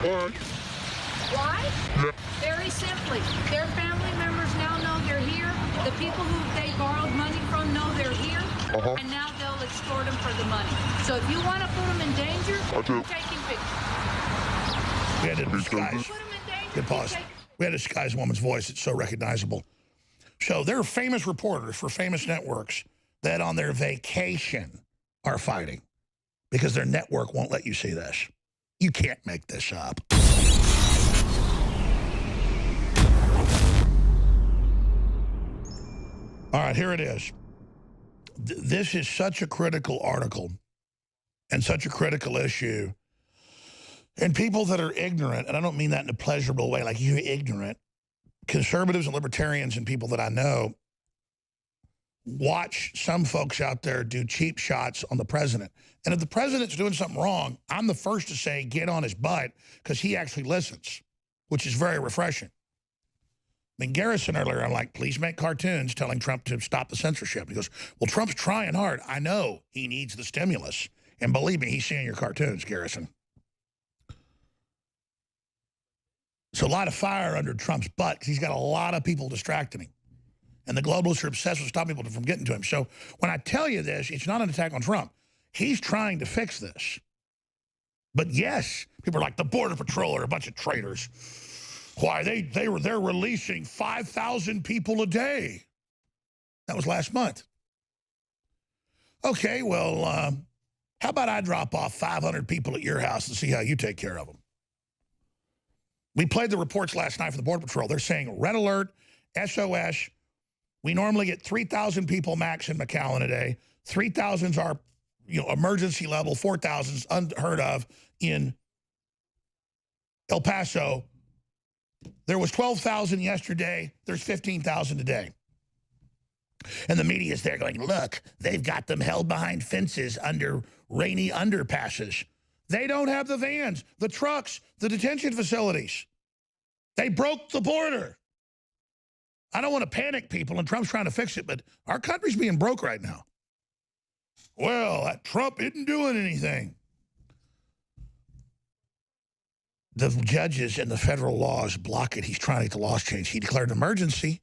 Why? Very simply, their family members now know they're here. The people who they borrowed money from know they're here. And now they'll extort them for the money. So if you want to put them in danger, keep taking pictures. We had to disguise. Good pause. We had to disguise a woman's voice. It's so recognizable. So there are famous reporters for famous networks that on their vacation are fighting because their network won't let you see this. You can't make this up. All right, here it is. This is such a critical article and such a critical issue. And people that are ignorant, and I don't mean that in a pleasurable way, like you're ignorant, conservatives and libertarians and people that I know watch some folks out there do cheap shots on the president. And if the president's doing something wrong, I'm the first to say get on his butt because he actually listens, which is very refreshing. I mean, Garrison earlier, I'm like, please make cartoons telling Trump to stop the censorship. He goes, well, Trump's trying hard. I know he needs the stimulus. And believe me, he's seeing your cartoons, Garrison. So a lot of fire under Trump's butt because he's got a lot of people distracting him. And the globalists are obsessed with stopping people from getting to him. So when I tell you this, it's not an attack on Trump. He's trying to fix this. But yes, people are like, the Border Patrol are a bunch of traitors. Why, they're releasing 5,000 people a day. That was last month. Okay, well, how about I drop off 500 people at your house and see how you take care of them? We played the reports last night for the Border Patrol. They're saying red alert, SOS. We normally get 3,000 people max in McAllen a day. 3,000's our emergency level. 4,000's unheard of in El Paso. There was 12,000 yesterday. There's 15,000 today. And the media is there going, look, they've got them held behind fences under rainy underpasses. They don't have the vans, the trucks, the detention facilities. They broke the border. I don't want to panic people, and Trump's trying to fix it, but our country's being broke right now. Well, that Trump isn't doing anything. The judges and the federal laws block it. He's trying to get the laws changed. He declared an emergency.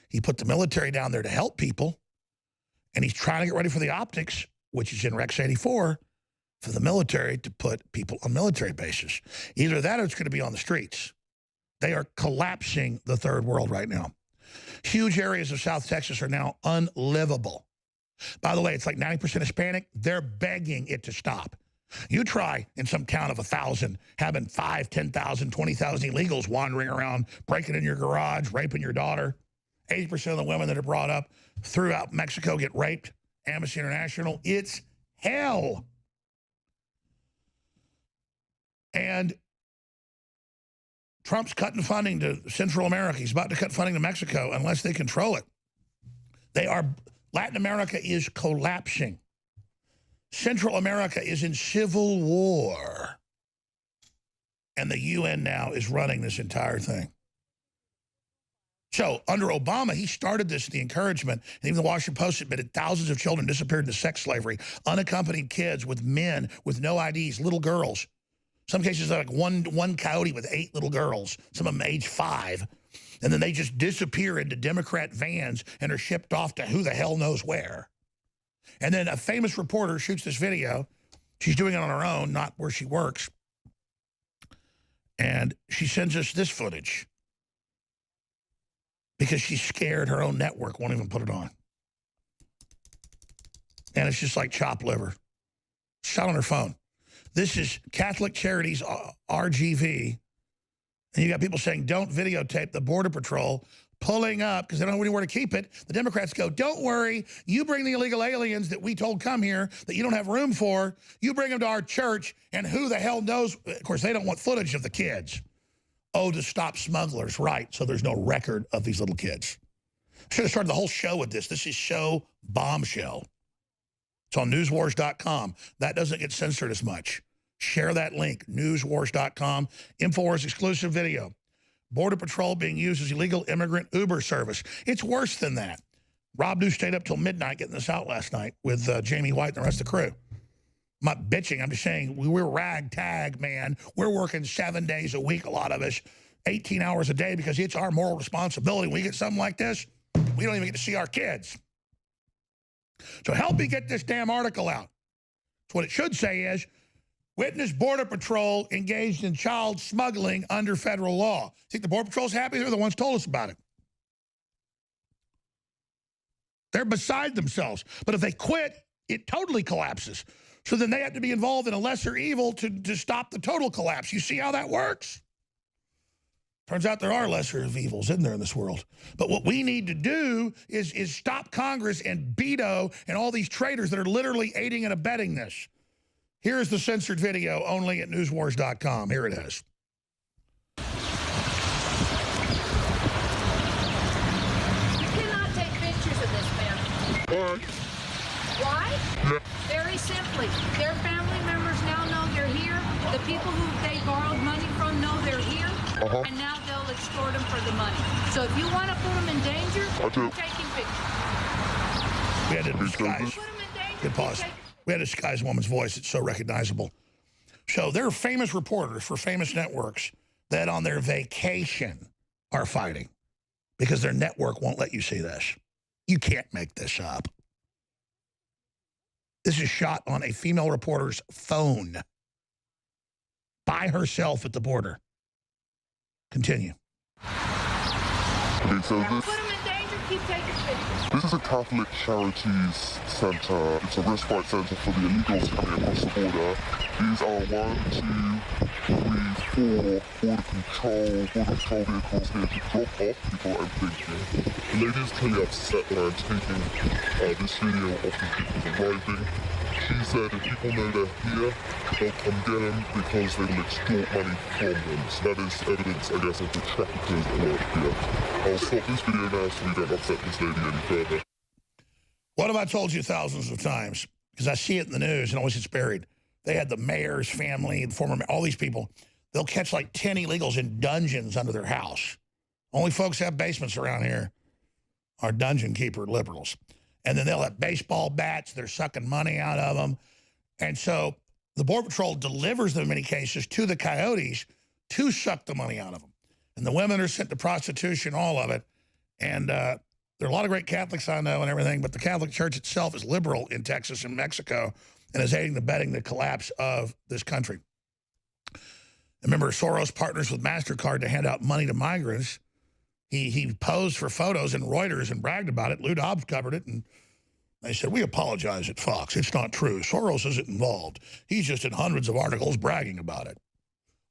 He put the military down there to help people. And he's trying to get ready for the optics, which is in Rex 84, for the military to put people on military bases. Either that or it's going to be on the streets. They are collapsing the third world right now. Huge areas of South Texas are now unlivable. By the way, it's like 90% Hispanic. They're begging it to stop. You try in some town of 1,000 having 5, 10,000, 20,000 illegals wandering around, breaking in your garage, raping your daughter. 80% of the women that are brought up throughout Mexico get raped. Amnesty International. It's hell. And Trump's cutting funding to Central America. He's about to cut funding to Mexico unless they control it. Latin America is collapsing. Central America is in civil war. And the UN now is running this entire thing. So under Obama, he started this, the encouragement, and even the Washington Post admitted thousands of children disappeared into sex slavery, unaccompanied kids with men with no IDs, little girls. Some cases like one coyote with 8 little girls, some of them age 5. And then they just disappear into Democrat vans and are shipped off to who the hell knows where. And then a famous reporter shoots this video. She's doing it on her own, not where she works. And she sends us this footage because she's scared her own network won't even put it on. And it's just like chopped liver. Shot on her phone. This is Catholic Charities RGV. And you got people saying, don't videotape the Border Patrol pulling up because they don't know anywhere to keep it. The Democrats go, don't worry. You bring the illegal aliens that we told come here that you don't have room for. You bring them to our church, and who the hell knows? Of course, they don't want footage of the kids. Oh, to stop smugglers, right. So there's no record of these little kids. Should have started the whole show with this. This is show bombshell. It's on newswars.com. That doesn't get censored as much. Share that link, newswars.com. InfoWars exclusive video. Border Patrol being used as illegal immigrant Uber service. It's worse than that. Rob New stayed up till midnight getting this out last night with Jamie White and the rest of the crew. not bitching. I'm just saying we're ragtag, man. We're working 7 days a week, a lot of us, 18 hours a day, because it's our moral responsibility. When we get something like this, we don't even get to see our kids. So help me get this damn article out. So what it should say is, witness Border Patrol engaged in child smuggling under federal law. Think the Border Patrol's happy? They're the ones who told us about it. They're beside themselves. But if they quit, it totally collapses. So then they have to be involved in a lesser evil to stop the total collapse. You see how that works? Turns out there are lesser of evils, isn't there, in this world? But what we need to do is stop Congress and Beto and all these traitors that are literally aiding and abetting this. Here's the censored video only at newswars.com. Here it is. You cannot take pictures of this, man. Why? Yeah. Very simply, their family members now know they're here. The people who they borrowed money from know they're here. And now they'll extort them for the money. So if you want to put them in danger, keep taking pictures. We had to disguise. Put them in danger. Good pause. We had to disguise a woman's voice. It's so recognizable. So there are famous reporters for famous networks that on their vacation are fighting because their network won't let you see this. You can't make this up. This is shot on a female reporter's phone by herself at the border. Continue. Okay, so Put them in danger, keep taking pictures. this is a Catholic Charities Center. It's a respite center for the illegals coming across the border. These are 1, 2, 3, 4 border control vehicles here to drop off people, I'm thinking. The lady is clearly upset that I'm taking this video of the people arriving. She said if people know they're here, they'll come get them because they will extort money from them. So that is evidence, I guess, of the traffickers that work here. I'll stop this video now so we don't upset this lady any further. What have I told you thousands of times? Because I see it in the news and always it's buried. They had the mayor's family, the former, all these people. They'll catch like 10 illegals in dungeons under their house. Only folks who have basements around here are dungeon keeper liberals. And then they'll have baseball bats. They're sucking money out of them. And so the Border Patrol delivers them in many cases to the coyotes to suck the money out of them. And the women are sent to prostitution, all of it. And there are a lot of great Catholics I know and everything, but the Catholic Church itself is liberal in Texas and Mexico and is aiding and abetting the collapse of this country. Remember, Soros partners with MasterCard to hand out money to migrants. He posed for photos in Reuters and bragged about it. Lou Dobbs covered it, and they said, we apologize at Fox. It's not true. Soros isn't involved. He's just in hundreds of articles bragging about it.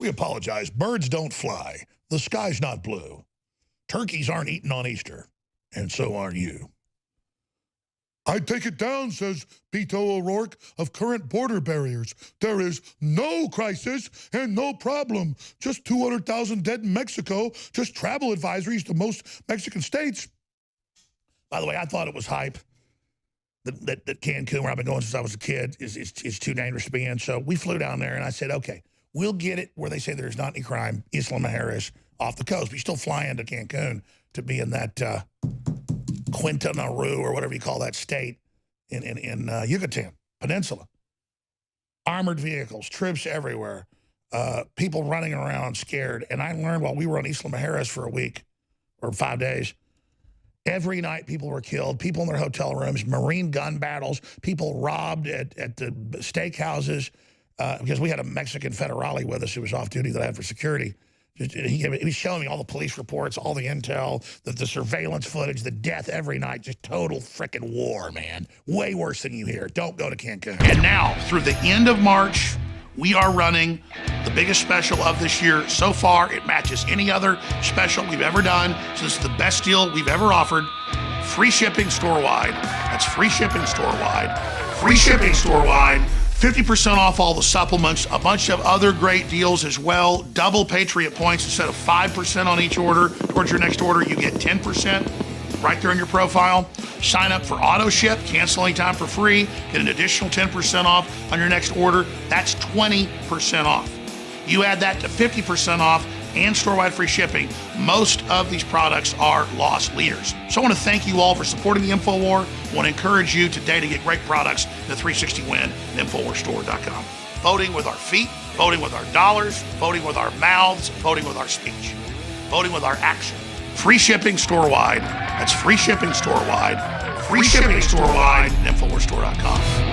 We apologize. Birds don't fly. The sky's not blue. Turkeys aren't eaten on Easter, and so aren't you. I'd take it down, says Beto O'Rourke, of current border barriers. There is no crisis and no problem. Just 200,000 dead in Mexico. Just travel advisories to most Mexican states. By the way, I thought it was hype that Cancun, where I've been going since I was a kid, is too dangerous to be in. So we flew down there, and I said, okay, we'll get it where they say there's not any crime. Isla Mujeres is off the coast. We still fly into Cancun to be in that Quintana Roo or whatever you call that state in Yucatan Peninsula. Armored vehicles, troops everywhere, people running around scared. And I learned while we were on Isla Mujeres for a week or 5 days, every night people were killed, people in their hotel rooms, Marine gun battles, people robbed at the steakhouses because we had a Mexican federale with us who was off duty that I had for security. He was showing me all the police reports, all the intel, the surveillance footage, the death every night. Just total frickin' war, man. Way worse than you hear. Don't go to Cancun. And now, through the end of March, we are running the biggest special of this year. So far, it matches any other special we've ever done. So this is the best deal we've ever offered. Free shipping store-wide. That's free shipping store-wide. Free shipping store-wide. 50% off all the supplements, a bunch of other great deals as well. Double Patriot points instead of 5% on each order. Towards your next order, you get 10% right there in your profile. Sign up for auto ship, cancel anytime for free, get an additional 10% off on your next order. That's 20% off. You add that to 50% off, and store-wide free shipping. Most of these products are loss leaders. So I want to thank you all for supporting the InfoWar. I want to encourage you today to get great products in the 360 Win at InfoWarsStore.com. Voting with our feet, voting with our dollars, voting with our mouths, voting with our speech, voting with our action. Free shipping store-wide. That's free shipping store-wide. Free shipping store-wide at InfoWarsStore.com.